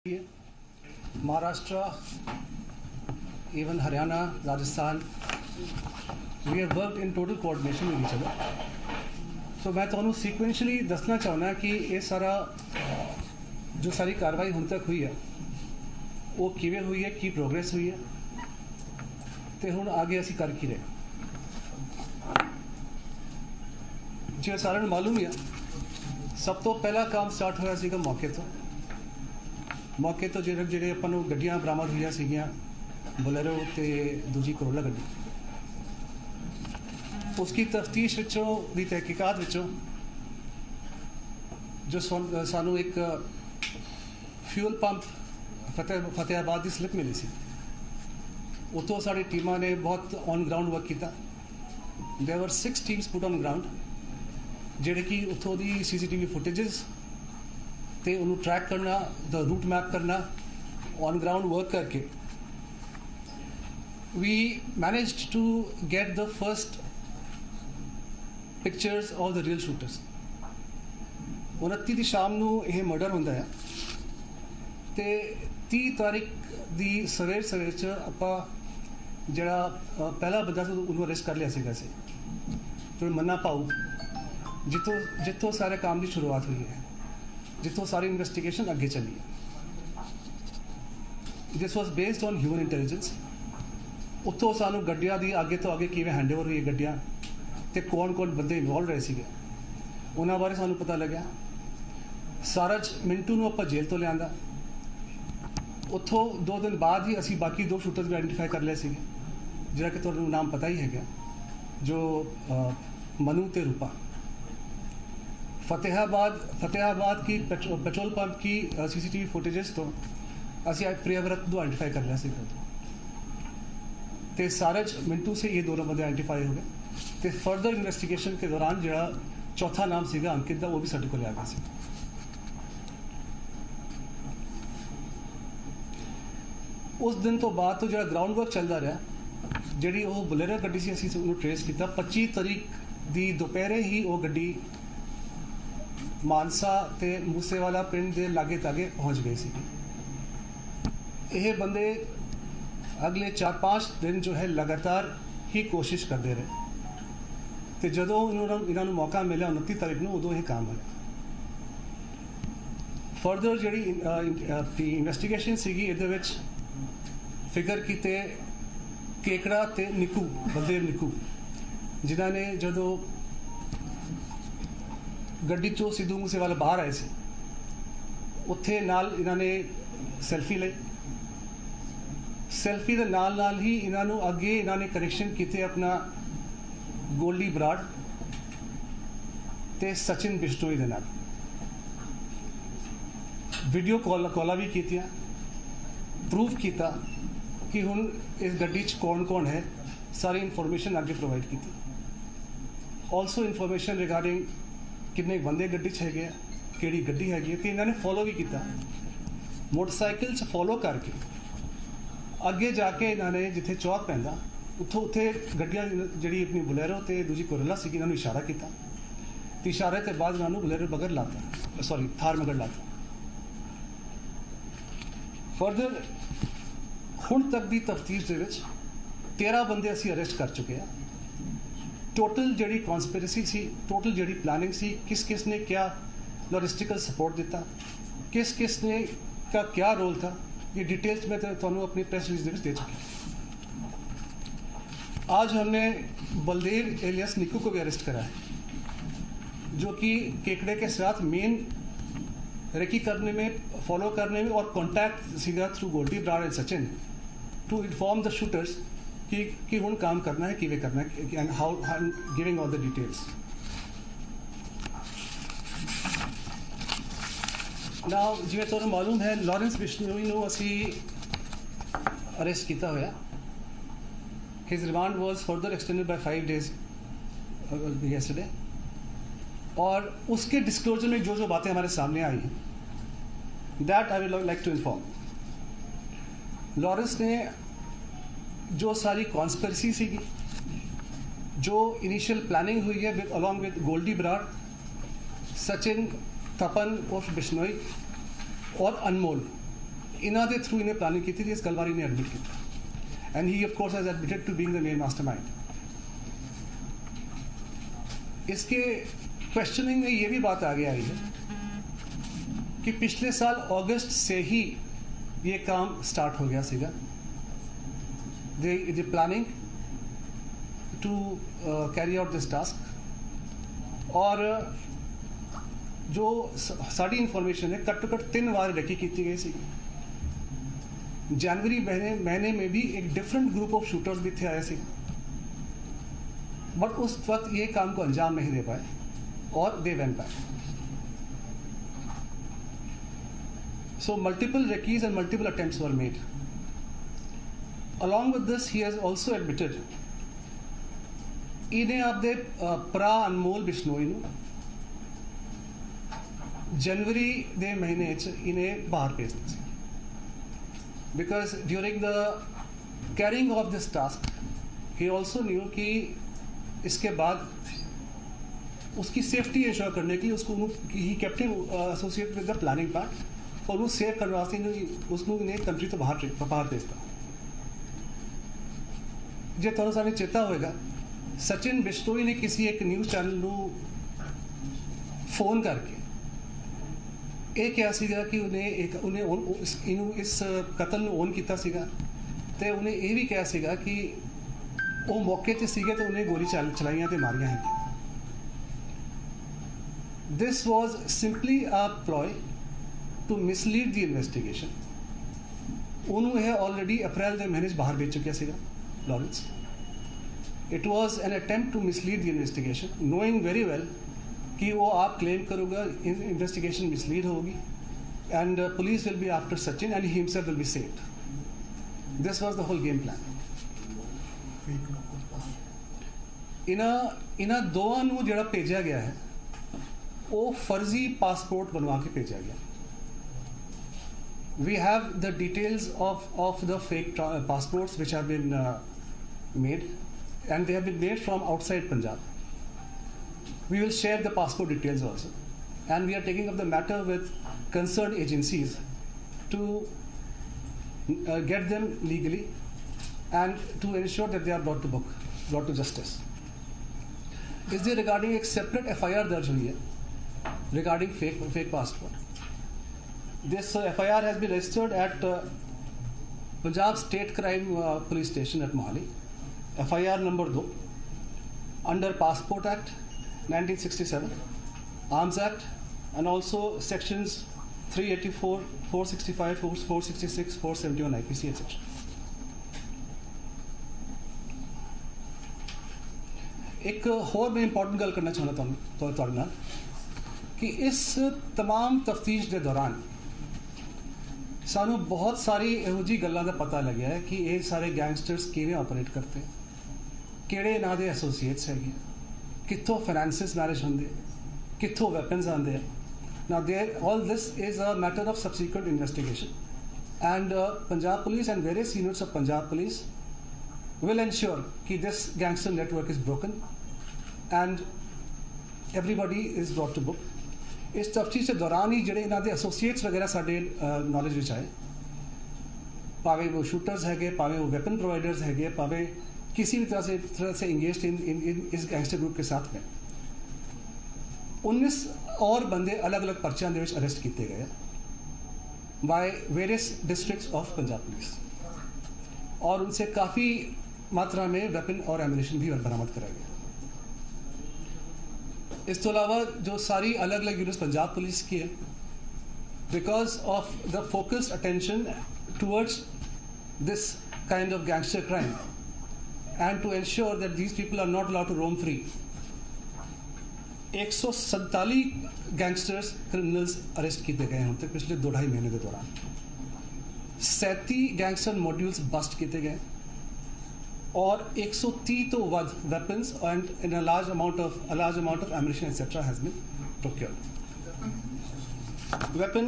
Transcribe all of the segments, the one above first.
Maharashtra, even Haryana, Rajasthan, we have worked in total coordination with each other. So मैं तो sequentially दसना चाहना कि ये सारा जो सारी कार्रवाई हम तक हुई है वो किਵੇਂ हुई है, की प्रोग्रेस हुई है, तो हुण आगे असी कर की रहे जिवें सारिਆਂ ਨੂੰ मालूम ही है। सब तो पहला काम स्टार्ट होया सीगा मौके तो ਜਿਹੜੇ ਆਪਾਂ ਨੂੰ ਗੱਡੀਆਂ ਬਰਾਮਦ ਹੋਈਆਂ ਸੀਗੀਆਂ ਬੋਲੇਰੋ ਤੇ ਦੂਜੀ ਕਰੋਲਾ ਗੱਡੀ, उसकी तफ्तीश विचों दी तहकीकात विचों जो सानू एक फ्यूल पंप फतेहाबाद की स्लिप मिली सी, उतों साड़ी टीमां ने बहुत ऑन ग्राउंड वर्क किया। There were 6 teams put on ground जिहड़े कि उतों दी CCTV फुटेजेस ते उन्होंने ट्रैक करना, द रूट मैप करना, ऑन ग्राउंड वर्क करके we managed to get the first pictures of the real shooters. 29 की शाम ਨੂੰ ਇਹ ਮਰਡਰ ਹੁੰਦਾ ਹੈ ਤੇ 30 ਤਾਰੀਖ ਦੀ ਸਵੇਰ ਚ ਆਪਾਂ ਜਿਹੜਾ ਪਹਿਲਾ ਬੰਦਾ ਸੀ ਉਹਨੂੰ ਅਰੈਸਟ ਕਰ ਲਿਆ ਸੀਗਾ ਸੀ ਤੇ ਮੰਨਾ ਪਾਉ ਜਿੱਥੋਂ ਸਾਰੇ ਕੰਮ ਦੀ ਸ਼ੁਰੂਆਤ ਹੋਈ ਹੈ, जितों सारी इन्वेस्टिगेशन अगे चली है। This was based on human intelligence. उत्तों सानू गड्डियां दी आगे तो आगे किवें हैंडओवर हुई गड्डियां ते कौन बंदे इन्वॉल्व रहे सीगे उन्हां बारे सानू पता लग्या। सारज मिंटू नूं आपां जेल तो लिआंदा, उत्थों 2 दिन बाद ही असी बाकी 2 शूटर्स भी आइडेंटिफाई कर लिया सीगे जिहड़ा कि तुहानूं नाम पता ही है, जो मनु ते रूपा। फतेहाबाद की पेट्रोल पंप की CCTV फुटेजेस तो असी प्रियव्रत को आइडेंटिफाई कर लिया सीगा ते सारज मिंटू से ये दोनों बंदे आइडेंटिफाई हो गए ते फर्दर इन्वेस्टिगेशन के दौरान जो चौथा नाम सीगा अंकित दा वो भी साडे कोल आ गया सी। उस दिन तो बाद तो जो ग्राउंड वर्क चलता रहा, जी वो बुलेरो गड्डी से असी उन्होंने ट्रेस किया। 25 तारीख की दोपहरे ही वो गड्डी मानसा ते मूसेवाला पिंड के लागे तागे पहुँच गए सी। ये बंदे अगले 4-5 दिन जो है लगातार ही कोशिश करते रहे तो जदों इन्होंने मौका मिला 29 तारीख को उदों ये काम होया। फर्दर जी इन्वेस्टिगेशन सीगी इहदे विच फिगर किते केकड़ा ते निकू, बलदेव निकू, जिन्हां ने जदों गड्डी चो सिद्धू मूसेवाला बाहर आए थे उत्थे नाल इन्होंने सैल्फी ली। सैल्फी के नाल ही इन्होंने अगे इन्होंने कनेक्शन किए अपना गोल्डी बराड़ ते सचिन बिश्नोई दे नाल। वीडियो कॉला भी कीतियां, प्रूफ किया कि हुण इस गड्डी च कौन है, सारी इन्फॉर्मेशन आगे प्रोवाइड की। ऑल्सो इन्फॉर्मेशन रिगार्डिंग किन्ने बंदे गड्डी च है, किहड़ी गड्डी हैगी, तो इन्होंने फॉलो भी किया। मोटरसाइकिल च फॉलो करके अगे जाके इन्होंने जिथे चौक पैंदा उत्थे गड्डियां जिहड़ी अपनी बुलेरो ते दूजी कोरोला सी इन्होंने इशारा किया, तो इशारे के बाद इन्होंने बुलेरो मगर लाता, सॉरी थार मगर लाता। फर्दर हुण तक की तफ्तीश दे विच 13 बंदे असी अरेस्ट कर चुके हैं। टोटल जी कॉन्सपिरेसी सी, टोटल जी प्लानिंग सी, किस ने क्या लॉजिस्टिकल सपोर्ट दिता, किस ने का क्या रोल था, ये डिटेल्स में तो अपनी प्रेस रिलीज दे चुकी। आज हमने बलदेव एलियस निकू को भी अरेस्ट करा है, जो कि केकड़े के साथ मेन रेकी करने में, फॉलो करने में और कॉन्टैक्ट सीधा through Goldy Brar and Sachin to inform the shooters कि हुण काम करना है, किवें करना है, and how giving all the details. Now जिवें तुहानूं मालूम है लॉरेंस बिश्नोई नूं असी अरेस्ट किया होया। His remand was further extended by 5 days yesterday, और उसके डिस्क्लोजर में जो बातें हमारे सामने आई हैं that I will like to inform. Lawrence ने जो सारी कॉन्स्पिरेसी सी, जो इनिशियल प्लानिंग हुई है अलॉन्ग विद गोल्डी बराड़, सचिन, तपन उर्फ बिश्नोई और अनमोल, इन्हों के थ्रू इन्हें प्लानिंग की थी, इस गल बारे इन्हें एडमिट किया, and he of course has admitted to being the main mastermind. इसके क्वेश्चनिंग में ये भी बात आगे आई है कि पिछले साल अगस्त से ही ये काम स्टार्ट हो गया सीगा, the planning to carry out this task. और जो साड़ी इन्फॉर्मेशन है घट्टो घट्ट 3 बार रेकी की गई सी। जनवरी महीने में भी एक डिफरेंट ग्रुप ऑफ शूटर्स भी थे आए थे, बट उस वक्त ये काम को अंजाम नहीं दे पाए और they went back. So multiple recce's and multiple attempts were made. Along with this, he has also admitted इन्हें आपदे भरा अनमोल बिश्नोई जनवरी दे महीने इन्हें बाहर भेज दी, because during the carrying of this task he also knew कि इसके बाद उसकी सेफ्टी इंश्योर करने के लिए उसको he kept him associate with the planning part, और वो सेव करने वास्ते उसको ने कंट्री तो बाहर भेजता। जे तुहानू सानू चेता होएगा, सचिन बिश्नोई ने किसी एक न्यूज़ चैनल नू फोन करके ये कहा सीगा कि उन्हें इस कतल नू ओन किया सीगा, ते उन्हें ये भी कहा सीगा कि वो मौके ते सीगे तो उन्हें गोली चलाइयां ते मारियां हैं। This was simply a ploy to mislead the investigation. उन्होंने यह ऑलरेडी अप्रैल के महीने बाहर भेज चुका सीगा Lawrence. It was an attempt to mislead the investigation, knowing very well कि वो आप क्लेम करोगे इन्वेस्टिगेशन मिसलीड होगी and police will be after Sachin and he himself will be saved. This was the whole game plan. इन्हां दोवां नूं जिहड़ा भेजा गया है वो फर्जी पासपोर्ट बनवा के भेजा गया। We have the details of the fake passports which have been made, and they have been made from outside Punjab. We will share the passport details also, and we are taking up the matter with concerned agencies to get them legally and to ensure that they are brought to book, brought to justice. Is there regarding एक separate FIR दर्ज हुई है regarding fake passport? This FIR has been registered at Punjab State Crime Police Station at Mohali. FIR number 2 under Passport Act 1967, Arms Act, and also sections 384, 465, 466, 471 IPC, etc. एक और मैं important गल करना चाहता तुहाडे नाल कि इस तमाम तफ्तीश के दौरान सानू बहुत सारी इहो जी गल्लां दा पता लग्या है कि ये सारे गैंगस्टर्स किवें ऑपरेट करते हैं, किहड़े इन्हां दे एसोसीएट्स हैगे, कित्थों फाइनेंसिस मैनेज होंदे, कित्थों वैपन्स आंदे हैं। Now there all this is a matter of subsequent investigation and Punjab police and various units of Punjab police will ensure कि this gangster network is broken and everybody is brought to book. इस तफ्तीश के दौरान ही ਜਿਹੜੇ ਇਹਨਾਂ ਦੇ एसोसिएट्स वगैरह ਸਾਡੇ नॉलेज ਵਿੱਚ आए, भावें वो शूटर्स है, भावें वो वेपन प्रोवाइडर्स है, भावें किसी भी तरह से इंगेज इन इस गैंगस्टर ग्रुप के साथ में 19 और बंदे अलग अलग पर्चियां ਦੇ ਵਿੱਚ अरेस्ट किए गए by various districts of Punjab police, और उनसे काफ़ी मात्रा में वेपन और एम्यूनिशन भी बरामद कराया गया। इस तो अलावा जो सारी अलग अलग यूनिट्स पंजाब पुलिस की है, because of the focused attention towards this kind of gangster crime and to ensure that these people are not allowed to roam free, 147 gangsters criminals arrest किए गए हैं तक पिछले 2-2.5 महीने के दौरान। 37 गैंगस्टर मॉड्यूल्स बस्ट किए गए और 130 तो वध weapons and in a large amount of ammunition etcetera has been procured. Weapon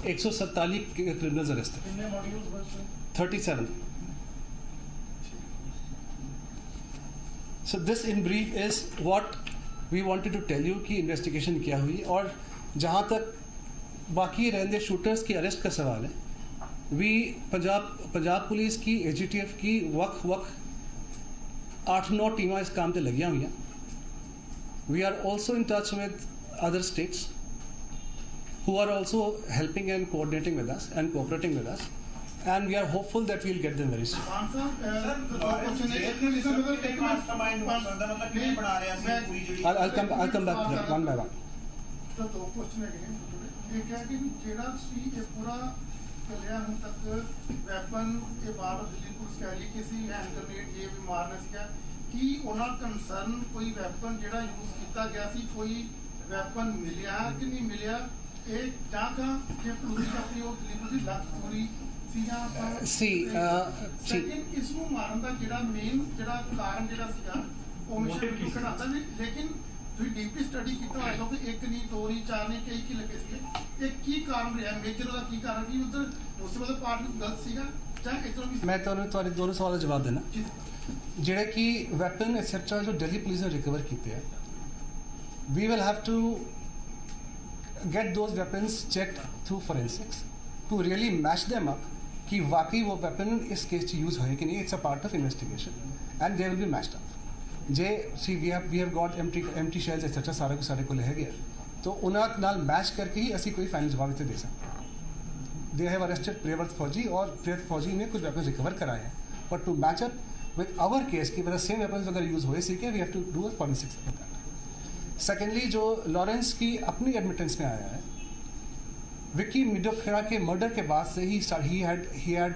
147 criminals arrest है, 37। So this in brief is what we wanted to tell you कि इन्वेस्टिगेशन क्या हुई। और जहाँ तक बाकी रहने शूटर्स की अरेस्ट का सवाल है, वी पंजाब पुलिस की AGTF की वक्त 8-9 टीम इस काम पर लगियां हुई हैं। We are also in touch with other states who are also helping and coordinating with us and cooperating with us, and we are hopeful that we'll get them very soon. I'll come back to that one by one. तो दो question है एक है कि जेड़ा सी ये पूरा चलिया ਹੁਣ तक ਵੈਪਨ ਇਹ ਬਾਹਰ ਦਿੱਲੀ ਪੁਲਿਸ ਕਹਿ ਰਹੀ ਕਿ ਸੀ ਹੈਂਡ ਗ੍ਰੇਨੇਡ ਇਹ ਵੀ ਮਾਰਨਾ ਸੀਗਾ ਕਿ ਉਹਨਾਂ ਕੰਸਰਨ ਕੋਈ ਵੈਪਨ ਜਿਹੜਾ ਯੂਜ਼ ਕੀਤਾ ਗਿਆ ਸੀ ਕੋਈ ਵੈਪਨ ਮਿਲਿਆ ਕਿ ਨਹੀਂ ਮਿਲਿਆ ਇਹ ਜਾਂ ਕਿ ਪੁਲਿਸ ਆਪਣੀ ਉਹ ਦਿੱਲੀ ਪੁਲਿਸ ਲੱਤ ਪੂਰੀ ਸੀ ਜਾਂ ਸੈਕਿੰਡ ਇਸ ਨੂੰ ਮਾਰਨ ਦਾ ਜਿਹੜਾ ਮੇਨ ਜਿਹੜਾ ਕਾਰਨ ਜਿਹੜਾ ਸੀਗਾ ਉਹ ਮਿਸ਼ਨ ਘਟਾਉਂਦਾ ਨਹੀਂ ਲੇਕਿਨ ਤੁਸੀਂ ਡੀਪਲੀ ਸਟੱਡੀ ਕੀਤਾ ਹੋਏਗਾ ਕਿ ਇੱਕ ਨਹੀਂ ਦੋ ਨਹੀਂ ਚਾਰ ਨਹੀਂ ਕਈ ਕੀ ਲੱਗੇ ਸੀਗੇ ਇਹ ਕੀ ਕਾਰਨ ਰਿਹਾ ਮੇਜਰ ਉਹਦਾ ਕੀ ਕਾਰਨ ਕਿ ਉਧਰ ਮੁਸਲਿਮ ਦਾ ਪਾਰਟ ਗਲਤ ਸੀਗਾ ਜਾਂ ਇਧਰੋਂ ਵੀ ਮੈਂ ਤੁਹਾਨੂੰ ਤੁਹਾਡੇ ਦੋਨੋਂ ਸਵਾਲਾਂ ਦਾ ਜਵਾਬ ਦੇਣਾ। ਜਿਹੜੇ ਕਿ ਵੈਪਨ ਐਟਸੈਟਰਾ ਜੋ ਦਿੱਲੀ ਪੁਲਿਸ ਨੇ ਰਿਕਵਰ ਕੀਤੇ ਆ, we will have to get those weapons checked through forensics to really match them up कि वाकई वो weapon इस केस च यूज होए कि नहीं। it's a part of investigation and they will be matched up। J C we have got empty shells etc सारा कुछ सारे को ले गया तो उन्हां नाल मैच करके ही ਅਸੀਂ ਕੋਈ फाइनल जवाब इत्थे दे सकते। they have arrested प्रियव्रत फौजी और प्रियव्रत फौजी ने कुछ weapons रिकवर कराए हैं, but to match up with our case कि whether same weapons अगर यूज हुए सीखे we have to do a forensics for that। Secondly जो लॉरेंस की अपनी एडमिटेंस में आया है, विक्की मिडोखेड़ा के मर्डर के बाद से he had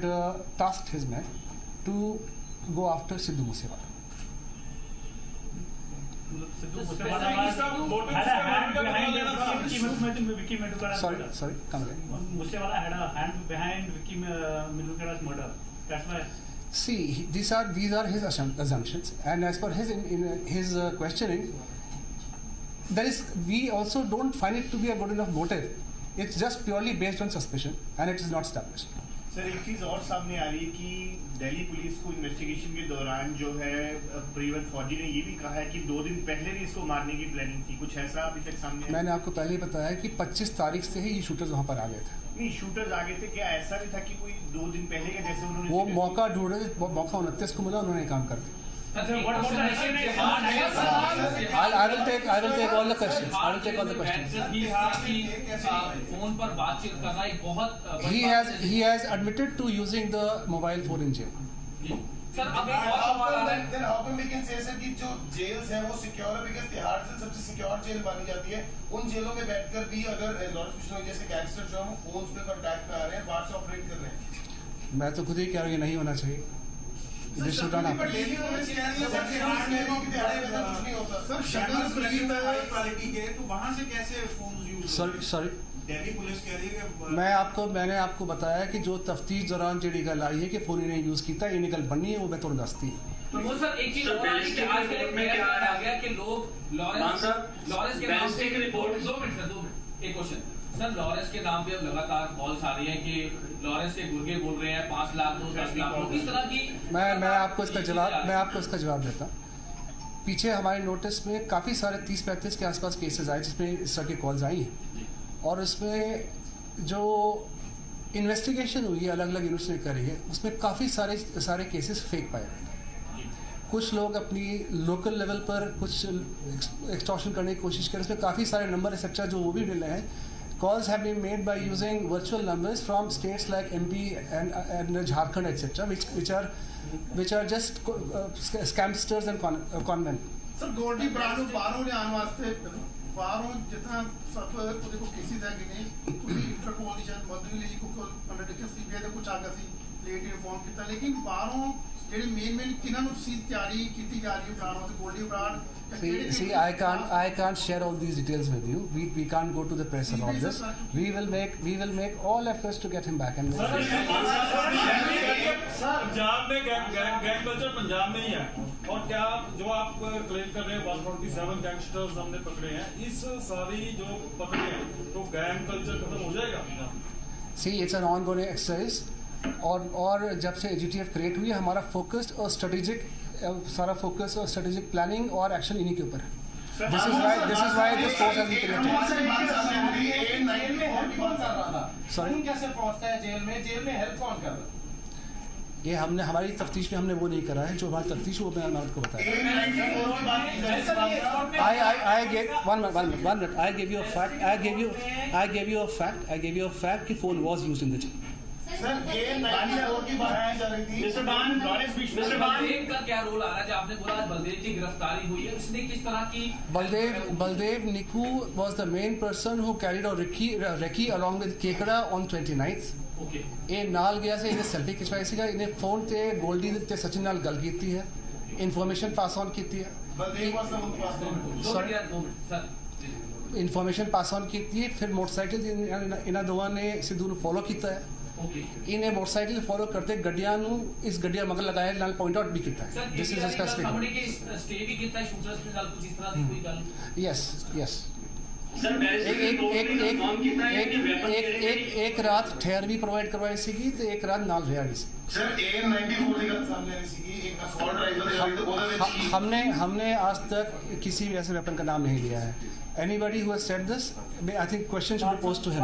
tasked his men to go after Sidhu Moosewala. Sorry, come again. Moosewaala had a hand behind Vicky Midokhera's murder. That's why. See, these are his assumptions, and as per his questioning, we also don't find it to be a good enough motive. It's just purely based on suspicion, and it is not established. Sir एक चीज और सामने आ रही है कि Delhi police को investigation के दौरान जो है प्रियव्रत फौजी ने ये भी कहा है कि 2 दिन पहले भी इसको मारने की प्लानिंग थी। कुछ ऐसा अभी तक सामने मैंने आपको पहले ही बताया कि 25 तारीख से ही ये शूटर्स वहाँ पर आ गए थे। नहीं, शूटर्स आ गए थे, क्या ऐसा भी था कि कोई 2 दिन पहले का जैसे उन्होंने वो मौका ढूंढ रहे थे, मौका 29 को मिला, उन्होंने काम कर दिया। I will take all the questions. I will take all the questions. Phone पर बातचीत करना एक बहुत he has admitted to using the mobile phone in jail. Sir अब एक और सवाल आ रहा है। Then how come we can say sir कि जो जेल्स हैं वो सिक्योर है, because तिहाड़ जेल सबसे सिक्योर जेल मानी जाती है। उन जेलों में बैठकर भी अगर लॉरेंस बिश्नोई जैसे गैंगस्टर जो हैं वो फोन्स पे कांटेक्ट में आ रहे हैं, बाहर से ऑपरेट कर रहे हैं। मैं तो खुद ही कह रहा हूँ ये नहीं होना चाहिए। This should not happen. Sir शक्ल क्वालिटी के तो वहाँ से कैसे phones use Sorry. Delhi police कह रही है कि मैंने आपको बताया कि जो तफ्तीश दौरान जी गल आई है कि फोन इन्हें यूज किया, ये गल बननी है, वो मैं तुम दसती तो वो सर एक चीज और आई कि आजकल एक मेरा ख्याल आ गया कि लोग लॉरेंस के नाम से एक रिपोर्ट 2 मिनट एक क्वेश्चन सर लॉरेंस के नाम पे अब लगातार कॉल्स आ रही है कि लॉरेंस के गुर्गे बोल रहे हैं 5 लाख 10 लाख इस तरह की। मैं आपको इसका जवाब देता हूँ। पीछे हमारे नोटिस में काफ़ी सारे 30-35 के आसपास केसेस आए जिसमें इस तरह की कॉल्स आई हैं, और उसमें जो इन्वेस्टिगेशन हुई है अलग अलग यूनिट्स ने करी है, उसमें काफ़ी सारे केसेस फेक पाए गए। कुछ लोग अपनी लोकल लेवल पर कुछ एक्सटॉर्शन करने की कोशिश करें, उसमें काफ़ी सारे नंबर एक्सेट्रा जो वो भी मिले हैं। Calls have been made by using virtual numbers from states like MP and Jharkhand etc, which are just scamsters and conmen। Sir Goldy Brar ਨੂੰ ਬਾਹਰੋਂ ਲਿਆਉਣ ਵਾਸਤੇ ਬਾਹਰੋਂ ਜਿतना सब ਉਹਦੇ ਕੋ ਕੇਸਿਸ ਹੈ ਕਿ ਨਹੀਂ ਤੁਸੀਂ ਇੰਟਰਪੋਲ ਦੀ ਸ਼ਾਇਦ ਮਦਦ ਵੀ ਲਈ ਕੋਈ ਅੰਡਰਟੇਕਿੰਗ ਸੀਬੀਆਈ ਦਾ ਕੁਝ ਆਗਾ ਸੀ ਲੇਟ ਇਨਫੋਰਮ ਕੀਤਾ, ਲੇਕਿਨ ਬਾਹਰੋਂ ਜਿਹੜੇ ਮੇਨ ਕਿਹਨਾਂ ਨੂੰ ਤੁਸੀਂ ਤਿਆਰੀ ਕੀਤੀ ਜਾ ਰਹੀ ਹੈ ਬ੍ਰਾਂਡ ਵਾਸਤੇ Goldy brand. See, I can't share all these details with you. We can't go to the press about this. We will make all efforts to get him back and Punjab में गैंग कल्चर पंजाब में ही है, और क्या जो आप claim कर रहे हैं 147 गैंगस्टर्स हमने पकड़े हैं, इस सारी जो पकड़े हैं तो गैंग कल्चर खत्म हो जाएगा? See, it's an ongoing exercise, और जब से AGTF क्रिएट हुई है हमारा फोकस्ड और स्ट्रेटेजिक सारा फोकस और स्ट्रेटेजिक प्लानिंग और एक्शन इन्हीं के ऊपर है। This is why this force has been created. Sorry? कौन कैसे पहुंचता है जेल में हेल्प कौन कर रहा है? ये हमने हमारी तफ्तीश में हमने वो नहीं करा है, जो हमारी तफ्तीश वो मैंने आपको बताया. I gave one minute. I gave you a fact कि phone was used in the jail. Sir A94 की बात की जा रही थी. मिस्टर बान बलदेव का क्या रोल आ रहा है? जब आपने बोला बलदेव की गिरफ्तारी हुई है, उसने किस तरह की Baldev Niku was the main person who carried out recce along with Kekara on 29th. Okay ਇਹ ਨਾਲ ਗਿਆ ਸੀ, ਇਹਨੇ ਸੈਲਫੀ ਖਿਚਵਾਈ ਸੀਗਾ, ਇਹਨੇ ਫੋਨ ਤੇ ਗੋਲਡੀ ਤੇ ਸਚਿਨ ਨਾਲ ਗੱਲ ਕੀਤੀ ਹੈ, ਇਨਫੋਰਮੇਸ਼ਨ ਪਾਸ ਔਨ ਕੀਤੀ ਹੈ, Baldev was the one who passed on. Sir information pass on ਕੀਤੀ ਹੈ. ਫਿਰ ਮੋਟਰਸਾਈਕਲ ਇਹਨਾਂ ਦੋਵਾਂ ਨੇ ਸਿੱਧੂ ਨੂੰ ਫੋਲੋ ਕੀਤਾ ਹੈ. ओके ਇਹਨੇ ਮੋਟਰਸਾਈਕਲ ਫੋਲੋ ਕਰਦੇ ਗੱਡੀਆਂ ਨੂੰ ਇਸ ਗੱਡੀਆਂ ਮਗਰ ਲਗਾਇਆ, ਨਾਲ ਪੁਆਇੰਟ ਆਊਟ ਵੀ ਕੀਤਾ ਹੈ. Sir this is a company के स्टे भी कितना है शूटर्स के साथ, कुछ इस तरह की कोई गल यस सर एक रात ठहर भी प्रोवाइड करवाई ਸੀਗੀ ਤੇ ਇੱਕ ਰਾਤ ਨਾਲ ਰਿਹਾ ਵੀ ਸੀ. सर A94 ਦੀ ਗੱਲ ਸਾਹਮਣੇ ਆ ਰਹੀ ਸੀ, एक assault rifle ਦੇ ਉਹਦੇ ਵਿੱਚ ਹੀ हमने आज तक किसी भी ऐसे वेपन का नाम नहीं लिया है. Anybody who has said this, I think question should be posed to him.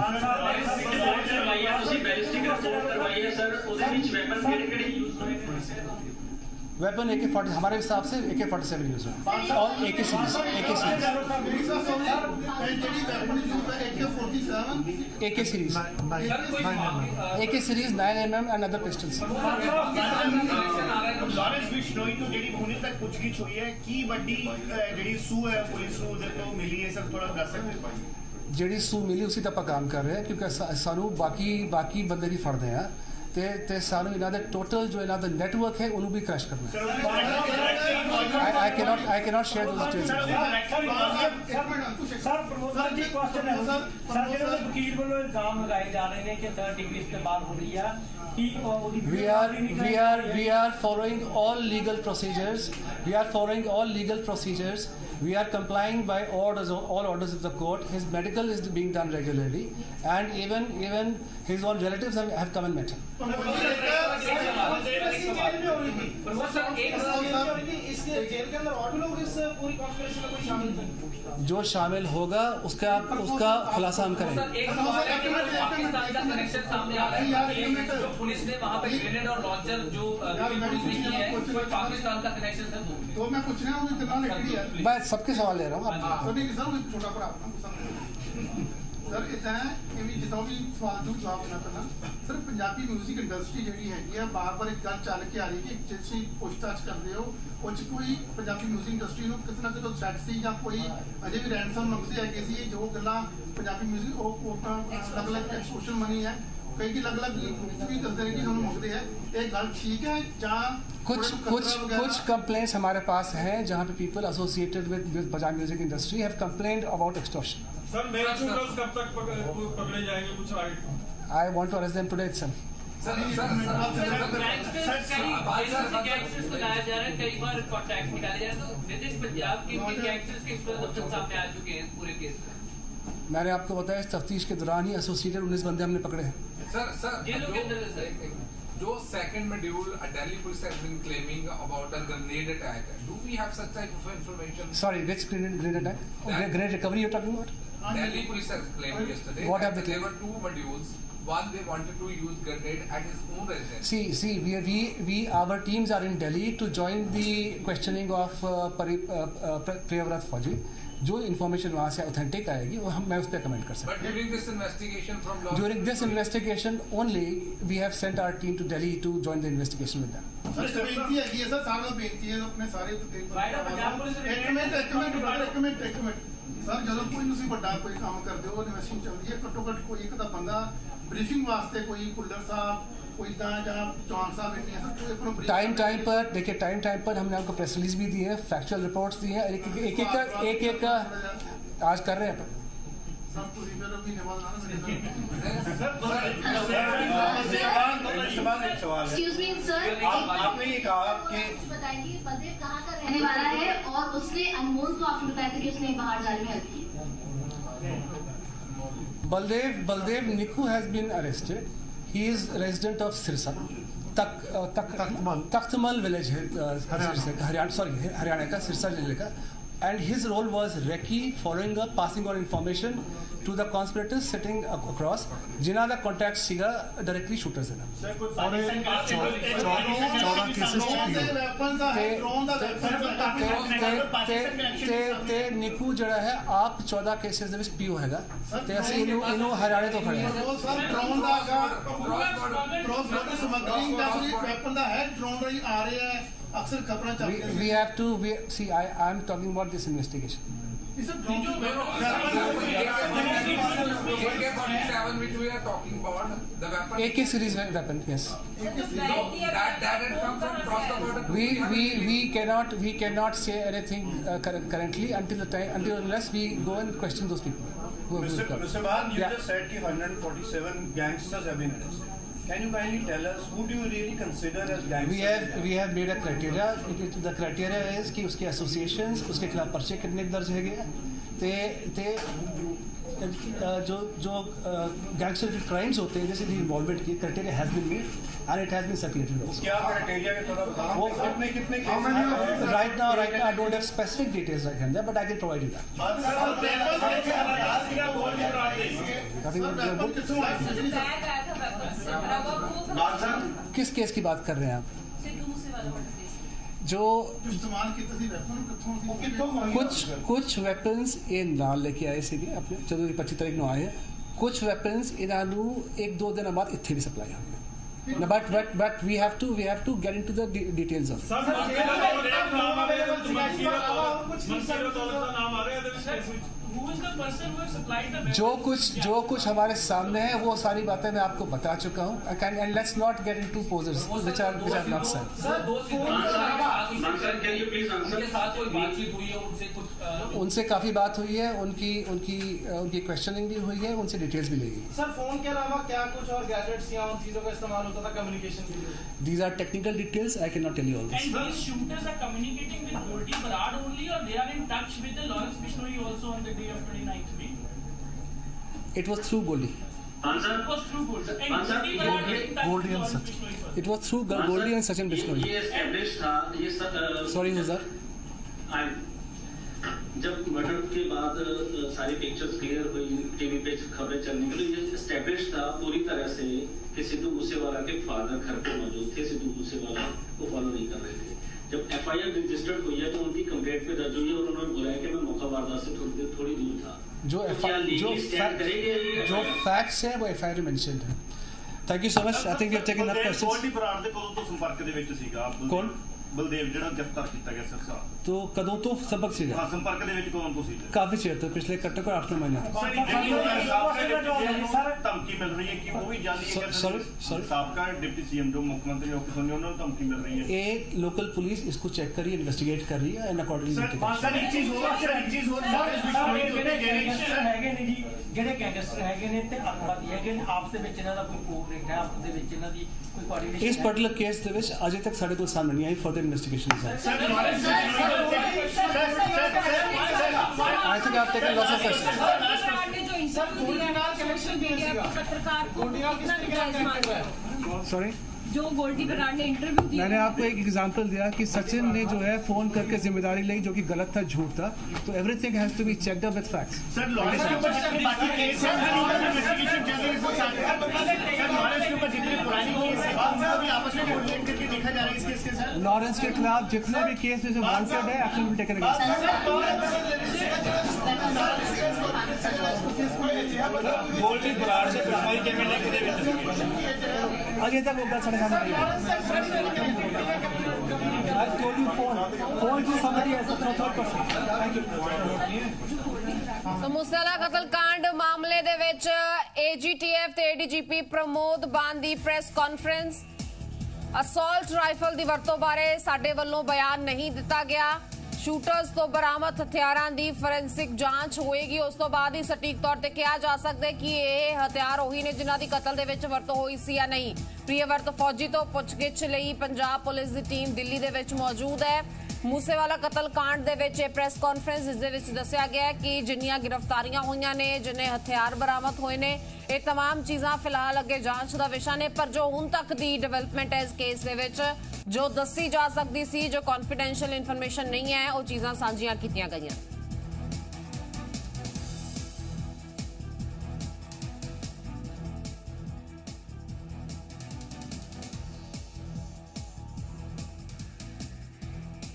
Weapon AK-40 हमारे हिसाब से AK-47 यूज है और AK सीरीज ਜਿਹੜੀ ਵੈਪਨ ਯੂਜ਼ ਹੈ AK-47 AK सीरीज सर कोई AK series 9mm and other pistols. Lawrence Bishnoi तो ਜਿਹੜੀ ਹੁਣੇ ਤੱਕ ਪੁੱਛਗਿੱਛ ਹੋਈ ਹੈ ਕੀ ਵੱਡੀ ਜਿਹੜੀ ਸੂ ਹੈ ਪੁਲਿਸ ਨੂੰ ਉਹਦੇ ਤੋਂ ਮਿਲੀ ਹੈ, ਸਰ ਥੋੜਾ ਦੱਸ ਸਕਦੇ ਹੋ? ਜਿਹੜੀ ਸੂ ਮਿਲੀ ਉਸੇ ਤੇ ਆਪਾਂ ਕੰਮ ਕਰ ਰਹੇ ਹਾਂ, ਕਿਉਂਕਿ ਸਾਨੂੰ ਬਾਕੀ ਬੰਦੇ ਵੀ ਫੜਦੇ ਆ ਤੇ ਸਾਨੂੰ ਇਹਨਾਂ ਦੇ ਟੋਟਲ ਜੋ ਇਹਨਾਂ ਦਾ ਨੈਟਵਰਕ ਹੈ ਉਹਨੂੰ ਵੀ ਕ੍ਰੈਸ਼ ਕਰਨਾ ਹੈ. I cannot share those details. Sir Pramodar ji question ਹੈ ਸਰ ਜਿਹੜੇ ਵਕੀਲ ਵੱਲੋਂ ਇਲਜ਼ਾਮ ਲਗਾਏ ਜਾ ਰਹੇ ਨੇ ਕਿ 3rd ਡਿਗਰੀ ਇਸਤੇਮਾਲ ਹੋ ਰਹੀ ਆ ਕਿ ਉਹਦੀ We are following all legal procedures. We are complying by all orders of the court. His medical is being done regularly, and even his own relatives have come and met him. जो शामिल होगा उसका खुलासा हम करेंगे. Sir एक सवाल है कि पाकिस्तान का कनेक्शन सामने आ रहा है कि जो पुलिस ने वहां पे ग्रेनेड और लॉन्चर जो पुलिस ने की है वो पाकिस्तान का कनेक्शन है. तो मैं पूछ रहा हूँ इतना लिखी है मैं सबके सवाल ले रहा हूँ. सभी सर छोटा भरा सर इतना है कि भी जितना भी सवाल ਨੂੰ ਜਵਾਬ ਦੇਣਾ ਪੈਣਾ. ਸਰ ਪੰਜਾਬੀ 뮤직 ਇੰਡਸਟਰੀ ਜਿਹੜੀ ਹੈਗੀ ਆ ਬਾਰ-ਬਾਰ ਇੱਕ ਗੱਲ ਚੱਲ ਕੇ ਆ ਰਹੀ ਕਿ ਜੇ ਤੁਸੀਂ ਪੁੱਛਤਾਛ ਕਰਦੇ ਹੋ ਉਹ 'ਚ ਕੋਈ ਪੰਜਾਬੀ 뮤직 ਇੰਡਸਟਰੀ ਨੂੰ ਕਿਤੇ ਨਾ ਕਿਤੇ ਥ੍ਰੈਟ ਸੀ ਜਾਂ ਕੋਈ ਅਜੇ ਵੀ ਰੈਂਸਮ ਮੰਗਦੇ ਹੈਗੇ ਸੀ. ਜੋ ਗੱਲਾਂ ਪੰਜਾਬੀ 뮤직 ਉਹ ਅਲੱਗ-ਅਲੱਗ ਐਕਸਪੋਜ਼ਰ ਮਨੀ ਹੈ, ਕਈ ਅਲੱਗ-ਅਲੱਗ ਵੀ ਦੱਸਦੇ ਨੇ ਕਿ ਸਾਨੂੰ ਮੰਗਦੇ ਹੈ. ਇਹ ਗੱਲ ਠੀਕ ਹੈ ਜਾਂ कुछ कंप्लेंट्स हमारे पास हैं जहाँ पे people associated with Punjab music industry have complained about extortion. Sir main shooters कब तक पकड़े जाएंगे, कुछ idea? I want to arrest them today itself. Gangsters बनाया जा रहा है, कई बार कॉन्टैक्ट निकाले जा रहे हैं, तो विद इन पंजाब के गैंगस्टर्स के एक्सप्लोजन सामने आ चुके हैं पूरे केस में. मैंने आपको बताया इस तफ्तीश के दौरान ही एसोसिएटेड 19 बंदे हमने पकड़े हैं. जेलों के अंदर सर जो second module, Delhi police has been claiming about a grenade attack. Do we have such type of information? Sorry, which grenade attack? Grenade recovery you're talking about? Delhi police has claimed yesterday What have that they there were 2 modules. One, they wanted to use grenade at his own residence. See, our teams are in Delhi to join the questioning of Priyavrat Fauji. जो information वहाँ से authentic आएगी वो मैं उस पर comment कर सकता But during this investigation from law, During this investigation only, we have sent our team to Delhi to join the investigation with them. Sir ਬੇਨਤੀ ਹੈਗੀ ਹੈ ਸਰ ਸਾਰਿਆਂ ਨੂੰ ਬੇਨਤੀ ਹੈ ਆਪਣੇ ਸਾਰੇ ਇੱਕ ਮਿੰਟ ਸਰ ਜਦੋਂ ਕੋਈ ਤੁਸੀਂ ਵੱਡਾ ਕੋਈ ਕੰਮ ਕਰਦੇ ਹੋ ਇਨਵੈਸਟਿੰਗ ਚੱਲਦੀ ਹੈ ਘੱਟੋ ਘੱਟ ਕੋਈ ਇੱਕ ਤਾਂ ਬੰਦਾ ਬਰੀਫਿੰਗ ਵਾਸਤੇ ਕੋਈ ਪੁੱਲਰ ਸਾਹਿਬ कोई जहाँ चौहान साहब नहीं है सर टाइम पर देखिए टाइम पर हमने आपको प्रेस रिलीज भी दी है, फैक्चुअल रिपोर्ट्स दी हैं, एक का आज कर रहे हैं अपन. Excuse me, sir. आपने ये कहा कि बताएंगे बलदेव कहाँ का रहने वाला है और उसने अनमोल को आपने बताया था कि उसने बाहर जाने में हेल्प की. Baldev Niku has been arrested. He is resident of Sirsa, Takhtamal village है हरियाणा का सिरसा जिले का. and his role was recce, following up, passing on information to the conspirators sitting across, जिन्हां दा contact सीगा directly shooters ਦੇ ਨਾਲ। सर कोई पाकिस्तान ਤੇ ਨਿੱਕੂ ਜਿਹੜਾ ਹੈ ਆਪ 14 ਕੇਸਿਸ ਦੇ ਵਿੱਚ ਪੀਓ ਹੈਗਾ ਤੇ ਅਸੀਂ ਇਹਨੂੰ ਹਰਿਆਣੇ ਤੋਂ ਖੜੇ ਹਾਂ। ਸਰ ਡਰੋਨ ਦਾ ਕ੍ਰੋਸ ਬਾਰਡਰ ਸਮਗਲਿੰਗ ਦਾ ਕੋਈ ਵੈਪਨ ਦਾ ਹੈ, ਡਰੋਨ ਰਾਹੀਂ ਆ ਰਿਹਾ ਹੈ, ਅਕਸਰ ਖਬਰਾਂ ਚੱਲਦੀਆਂ We have to see I am talking about this investigation. ਇਸ drone AK-47 which we are talking about, the weapon. AK series weapon, yes. That had come from across the border. We cannot say anything currently until unless we go and question those people. Mr. Bahan, you just said that 147 gangsters have been arrested. Can you kindly tell us who do you really consider as gangsters? We have made a criteria. The criteria is कि उसके associations, उसके खिलाफ पर्चे कितने दर्ज है ते जो गैंगस्टर क्राइम्स होते हैं जैसे इन्वॉल्वमेंट की criteria has been made and it has been circulated also. क्या क्राइटेरिया के थोड़ा बताओ कितने right now I don't have specific details right hand but I can provide you that. किस केस की बात कर रहे हैं आप? जो कुछ ਵੈਪਨਸ ਇਹ ਨਾਲ ਲੈ ਕੇ ਆਏ ਸੀਗੇ ਆਪਣੇ ਜਦੋਂ 25 ਤਾਰੀਖ ਨੂੰ ਆਏ ਕੁਝ ਵੈਪਨਸ ਇਹਨਾਂ ਨੂੰ 1-2 ਦਿਨਾਂ ਬਾਅਦ ਇੱਥੇ ਵੀ ਸਪਲਾਈ ਹੋਣਗੇ। But we have to get into the details of it. जो कुछ हमारे सामने है वो सारी बातें मैं आपको बता चुका हूँ and let's not get into poses which are not said. उनसे काफी बात हुई है, उनकी क्वेश्चनिंग भी हुई है, उनसे डिटेल्स भी ली गई। सर फोन के अलावा क्या कुछ और गैजेट्स या उन चीजों का इस्तेमाल होता था कम्युनिकेशन के लिए? These are technical details. I cannot tell you all this. And these shooters are communicating with Goldie Barad only, or they are in touch with the Lawrence Bishnoi also on the day of 29th May? It was through Goldie. Answer? It was through Goldie. And Goldie Barad is in touch with Lawrence Bishnoi first. It was through Goldie and Sachin Bishnoi. ये established था ये Sorry, who's that? जब murder के बाद सारी pictures clear हुई, TV पे खबरें चलने के लिए ये एस्टेब्लिश था पूरी तरह से कि सिद्धू मूसेवाला के फादर घर पे मौजूद थे, सिद्धू मूसेवाला को फॉलो नहीं कर रहे थे। जब एफआईआर रजिस्टर्ड हुई है तो उनकी कंप्लेंट पे दर्ज हुई है और उन्होंने बोला है कि मैं मौका वारदात से थोड़ी दूर था। जो फैक्ट्स है वो एफआईआर में मेंशन्ड है। Thank you so much. I think we have taken enough questions. Goldy Brar ਦੇ ਕੋਲ ਤੋਂ ਸੰਪਰਕ ਦੇ ਵਿੱਚ ਸੀਗਾ ਕੌਣ? ਬਲਦੇਵ ਜਿਹੜਾ ਗ੍ਰਿਫਤਾਰ ਕੀਤਾ ਗਿਆ ਸਰ ਸਾਹਿਬ। तो कदों तो सबक सीगा? हाँ, संपर्क ਦੇ ਵਿੱਚ ਕੌਣ ਤੋਂ ਸੀਗਾ? काफी चेर तो पिछले कट्टे को 8 महीने। ਧਮਕੀ ਮਿਲ ਰਹੀ ਹੈ ਕਿ ਉਹ ਵੀ ਜਾਣੀ ਹੈ ਸਾਬਕਾ डिप्टी सीएम जो मुख्यमंत्री ऑफिस ने ਉਹਨਾਂ ਨੂੰ ਧਮਕੀ मिल रही है। ये लोकल पुलिस इसको चेक कर रही है, इन्वेस्टिगेट कर रही है एंड अकॉर्डिंगली सर एक चीज ਹੋਰ ਜਿਹੜੇ ਗੈਂਗਸਟਰ ਹੈਗੇ ਨੇ ਤੇ ਅੱਤਵਾਦੀ ਹੈਗੇ ਨੇ ਆਪਸ ਦੇ ਵਿੱਚ ਇਹਨਾਂ ਦਾ ਕੋਈ ਕੋਆਪਰੇਟ ਹੈ, ਆਪਸ ਦੇ ਵਿੱਚ ਇਹਨਾਂ ਦੀ ਕੋਈ ਕੋਆਰਡੀਨੇਸ਼ਨ इस पर्टिकुलर केस ਦੇ ਵਿੱਚ ਅਜੇ ਤੱਕ ਸਾਡੇ ਕੋਲ ਸਾਹਮਣੇ ਨਹੀਂ ਆਈ। ਫਰਦਰ ਇਨਵੈਸਟੀਗੇਸ਼ਨ ਹੈ। I think I've taken lots of questions. Sorry? जो गोल्डी बराड़ ने इंटरव्यू दिया, मैंने आपको एक एग्जांपल दिया कि सचिन ने जो है फोन करके जिम्मेदारी ली जो कि गलत था, झूठ था। तो everything has to be checked up with facts. Sir Lawrence के ऊपर जितने बाकी केस हैं इन्वेस्टिगेशन चल रही है, सर लॉरेंस के ऊपर जितने पुराने केस हैं उनको भी आपस में कोऑर्डिनेट करके देखा जा रहा है इस केस के साथ। लॉरेंस के खिलाफ जितने भी केस में जो वांटेड है action will taken against. Goldy Brar से पिछवाई के मिलने के लिए अजय तक वो गल साढ़े सामने नहीं है। I told you phone to somebody else, no third person. Thank you. ਸਮੂਸੇਵਾਲਾ ਕਤਲकांड ਮਾਮਲੇ ਦੇ ਵਿੱਚ AGTF ਤੇ ADGP ਪ੍ਰਮੋਦ ਬਾਨ ਦੀ ਪ੍ਰੈਸ ਕਾਨਫਰੰਸ। ਅਸੌਲਟ ਰਾਈਫਲ ਦੀ ਵਰਤੋਂ ਬਾਰੇ ਸਾਡੇ ਵੱਲੋਂ ਬਿਆਨ ਨਹੀਂ ਦਿੱਤਾ ਗਿਆ। ਸ਼ੂਟਰਸ ਤੋਂ ਬਰਾਮਦ ਹਥਿਆਰਾਂ ਦੀ ਫੋਰੈਂਸਿਕ ਜਾਂਚ ਹੋਏਗੀ, ਉਸ ਤੋਂ ਬਾਅਦ ਹੀ ਸਟੀਕ ਤੌਰ ਤੇ ਕਿਹਾ ਜਾ ਸਕਦਾ ਹੈ ਕਿ ਇਹ ਹਥਿਆਰ ਉਹੀ ਨੇ ਜਿਨ੍ਹਾਂ ਦੀ ਕਤਲ ਦੇ ਵਿੱਚ ਵਰਤੋਂ ਹੋਈ ਸੀ ਜਾਂ ਨਹੀਂ। ਪ੍ਰਿਯਵਰਤ ਫੌਜੀ ਤੋਂ ਪੁੱਛਗਿੱਛ ਲਈ ਪੰਜਾਬ ਪੁਲਿਸ ਦੀ ਟੀਮ ਦਿੱਲੀ ਦੇ ਵਿੱਚ ਮੌਜੂਦ ਹੈ। ਮੂਸੇਵਾਲਾ ਕਤਲकांड ਦੇ ਵਿੱਚ ਇਹ ਪ੍ਰੈਸ ਕਾਨਫਰੰਸ ਇਸ ਦੇ ਵਿੱਚ ਦੱਸਿਆ ਗਿਆ ਹੈ ਕਿ ਜਿੰਨੀਆਂ ਗ੍ਰਿਫਤਾਰੀਆਂ ਹੋਈਆਂ ਨੇ, ਜਿੰਨੇ ਹਥਿਆਰ ਬਰਾਮਦ ਹੋਏ ਨੇ, ਇਹ तमाम ਚੀਜ਼ਾਂ ਫਿਲਹਾਲ ਅੱਗੇ ਜਾਂਚ ਦਾ ਵਿਸ਼ਾ ਨੇ। ਪਰ ਜੋ ਹੁਣ ਤੱਕ ਦੀ ਡਿਵੈਲਪਮੈਂਟ ਹੈ ਇਸ ਕੇਸ ਦੇ ਵਿੱਚ, ਜੋ ਦੱਸੀ ਜਾ ਸਕਦੀ ਸੀ, ਜੋ ਕੌਨਫੀਡੈਂਸ਼ੀਅਲ ਇਨਫੋਰਮੇਸ਼ਨ ਨਹੀਂ ਹੈ, ਉਹ ਚੀਜ਼ਾਂ ਸਾਂਝੀਆਂ ਕੀਤੀਆਂ ਗਈਆਂ।